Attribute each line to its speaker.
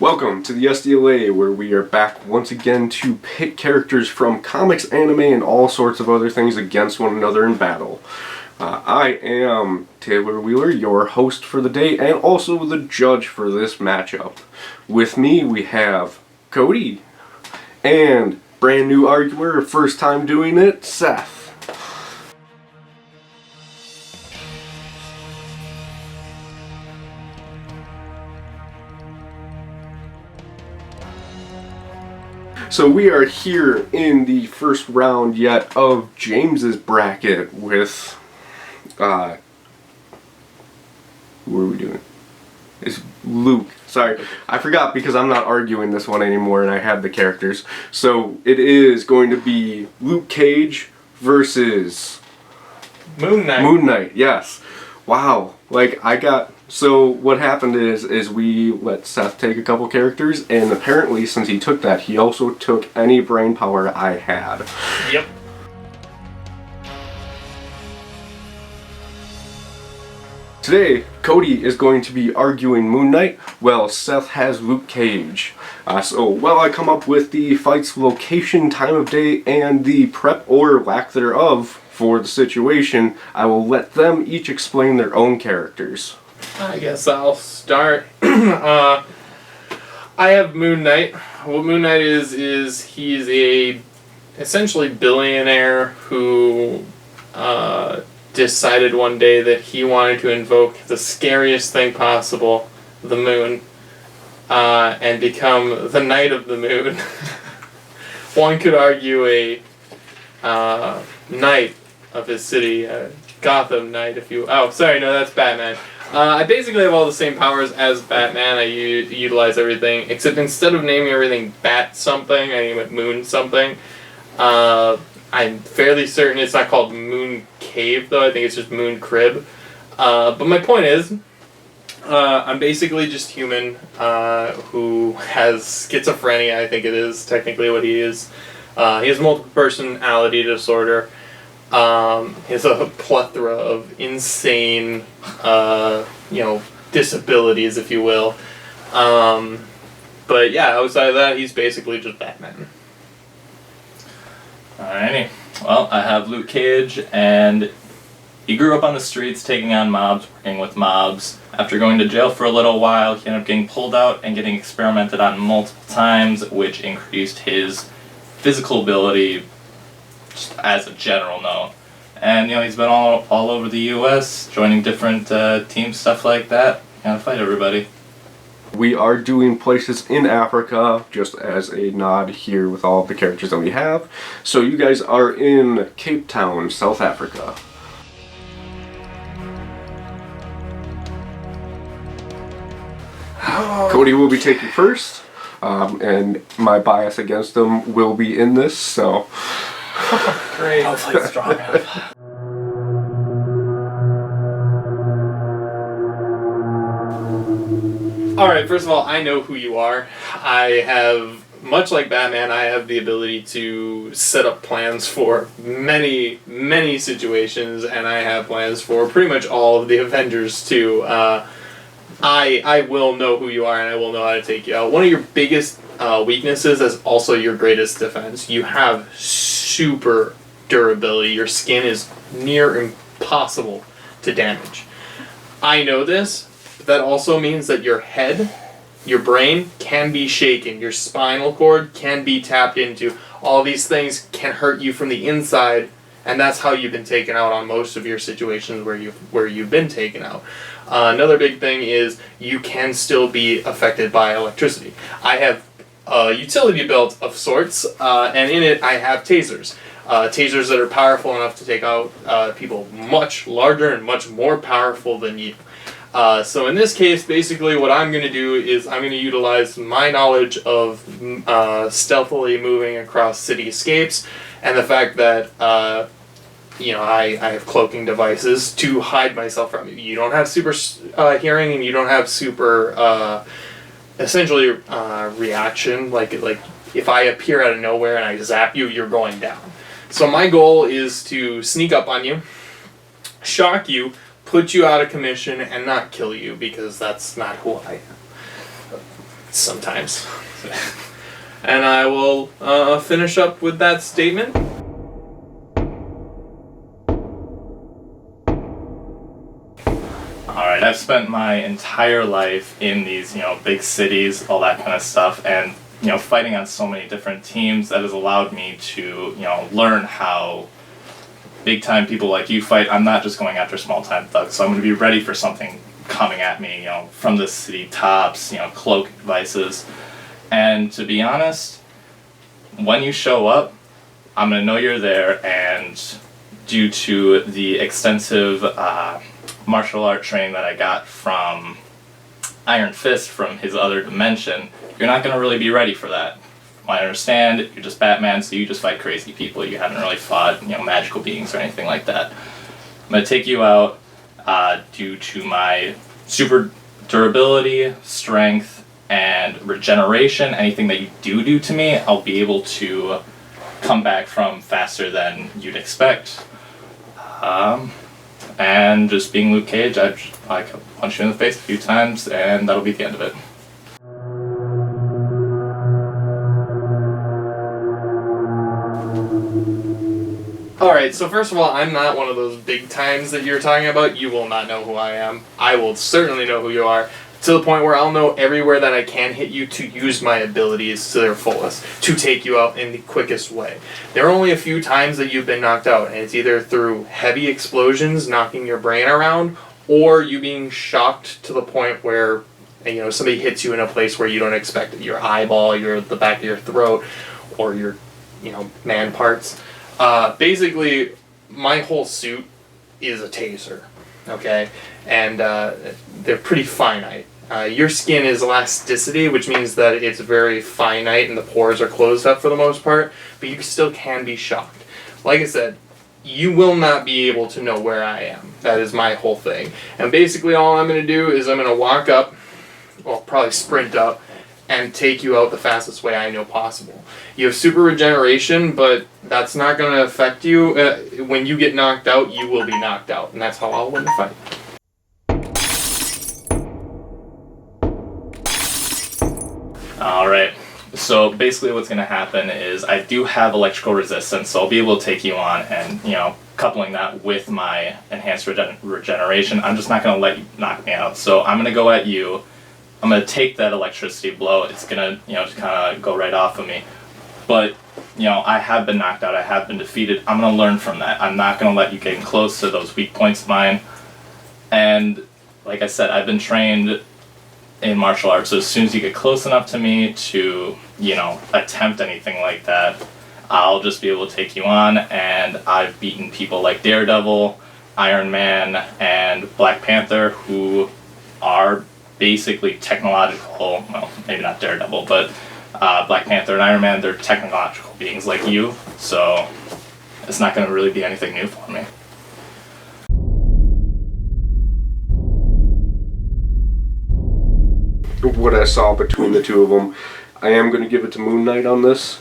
Speaker 1: Welcome to the SDLA, where we are back once again to pit characters from comics, anime, and all sorts of other things against one another in battle. I am Taylor Wheeler, your host for the day, and also the judge for this matchup. With me, we have Cody, and brand new arguer, first time doing it, Seth. So we are here in the first round yet of James's bracket with, who are we doing? It's Luke. Sorry, I forgot because I'm not arguing this one anymore and I had the characters. So it is going to be Luke Cage versus
Speaker 2: Moon Knight.
Speaker 1: Moon Knight, yes. Wow, so what happened is we let Seth take a couple characters, and apparently since he took that, he also took any brain power I had.
Speaker 2: Yep.
Speaker 1: Today, Cody is going to be arguing Moon Knight, while Seth has Luke Cage. So while I come up with the fight's location, time of day, and the prep or lack thereof for the situation, I will let them each explain their own characters.
Speaker 2: I guess I'll start. I have Moon Knight. What Moon Knight is he's a essentially billionaire who decided one day that he wanted to invoke the scariest thing possible, the moon, and become the Knight of the Moon. One could argue a knight of his city, Gotham Knight, if you... Oh, sorry, no, that's Batman. I basically have all the same powers as Batman. I utilize everything, except instead of naming everything Bat something, I name it Moon something. I'm fairly certain it's not called Moon Cave, though. I think it's just Moon Crib. But my point is, I'm basically just human who has schizophrenia, I think it is technically what he is. He has multiple personality disorder. He has a plethora of insane, disabilities, if you will. But yeah, outside of that, he's basically just Batman.
Speaker 3: Alrighty. Well, I have Luke Cage, and he grew up on the streets taking on mobs, working with mobs. After going to jail for a little while, he ended up getting pulled out and getting experimented on multiple times, which increased his physical ability just as a general note. And, he's been all over the U.S., joining different teams, stuff like that. Gotta fight everybody.
Speaker 1: We are doing places in Africa, just as a nod here with all of the characters that we have. So you guys are in Cape Town, South Africa. Cody will be taking first, and my bias against him will be in this, so...
Speaker 3: Great. Hopefully it's strong enough.
Speaker 2: Alright, first of all, I know who you are. I have, much like Batman, I have the ability to set up plans for many, many situations, and I have plans for pretty much all of the Avengers, too. I will know who you are, and I will know how to take you out. One of your biggest weaknesses is also your greatest defense. You have super durability. Your skin is near impossible to damage. I know this. That also means that your head, your brain, can be shaken. Your spinal cord can be tapped into. All these things can hurt you from the inside, and that's how you've been taken out on most of your situations where you've been taken out. Another big thing is you can still be affected by electricity. I have a utility belt of sorts, and in it I have tasers. Tasers that are powerful enough to take out people much larger and much more powerful than you. So in this case, basically what I'm going to do is I'm going to utilize my knowledge of stealthily moving across cityscapes and the fact that, I have cloaking devices to hide myself from you. You don't have super hearing and you don't have super, essentially, reaction. Like if I appear out of nowhere and I zap you, you're going down. So my goal is to sneak up on you, shock you, put you out of commission, and not kill you, because that's not who I am. sometimes. And I will finish up with that statement.
Speaker 3: Alright, I've spent my entire life in these, big cities, all that kind of stuff, and, fighting on so many different teams that has allowed me to, learn how big time people like you fight. I'm not just going after small time thugs, so I'm going to be ready for something coming at me, from the city tops, cloak devices. And to be honest, when you show up, I'm going to know you're there, and due to the extensive martial art training that I got from Iron Fist from his other dimension, you're not going to really be ready for that. From what I understand, you're just Batman, so you just fight crazy people. You haven't really fought, magical beings or anything like that. I'm going to take you out due to my super durability, strength, and regeneration. Anything that you do to me, I'll be able to come back from faster than you'd expect. And just being Luke Cage, I punch you in the face a few times, and that'll be the end of it.
Speaker 2: Alright, so first of all, I'm not one of those big times that you're talking about. You will not know who I am. I will certainly know who you are, to the point where I'll know everywhere that I can hit you to use my abilities to their fullest, to take you out in the quickest way. There are only a few times that you've been knocked out, and it's either through heavy explosions knocking your brain around, or you being shocked to the point where somebody hits you in a place where you don't expect it. Your eyeball, the back of your throat, or your man parts. Basically, my whole suit is a taser, okay? And they're pretty finite. Your skin is elasticity, which means that it's very finite and the pores are closed up for the most part, but you still can be shocked. Like I said, you will not be able to know where I am. That is my whole thing. And basically all I'm going to do is I'm going to walk up, well, probably sprint up, and take you out the fastest way I know possible. You have super regeneration, but that's not going to affect you. When you get knocked out, you will be knocked out, and that's how I'll win the fight.
Speaker 3: Alright, so basically what's going to happen is I do have electrical resistance, so I'll be able to take you on, and, coupling that with my enhanced regeneration, I'm just not going to let you knock me out. So I'm going to go at you. I'm going to take that electricity blow. It's going to, just kind of go right off of me. But, I have been knocked out. I have been defeated. I'm going to learn from that. I'm not going to let you get close to those weak points of mine. And, like I said, I've been trained in martial arts, so as soon as you get close enough to me to, attempt anything like that, I'll just be able to take you on. And I've beaten people like Daredevil, Iron Man, and Black Panther, who are basically technological, well, maybe not Daredevil, but Black Panther and Iron Man, they're technological beings like you, so it's not going to really be anything new for me.
Speaker 1: What I saw between the two of them, I am going to give it to Moon Knight on this.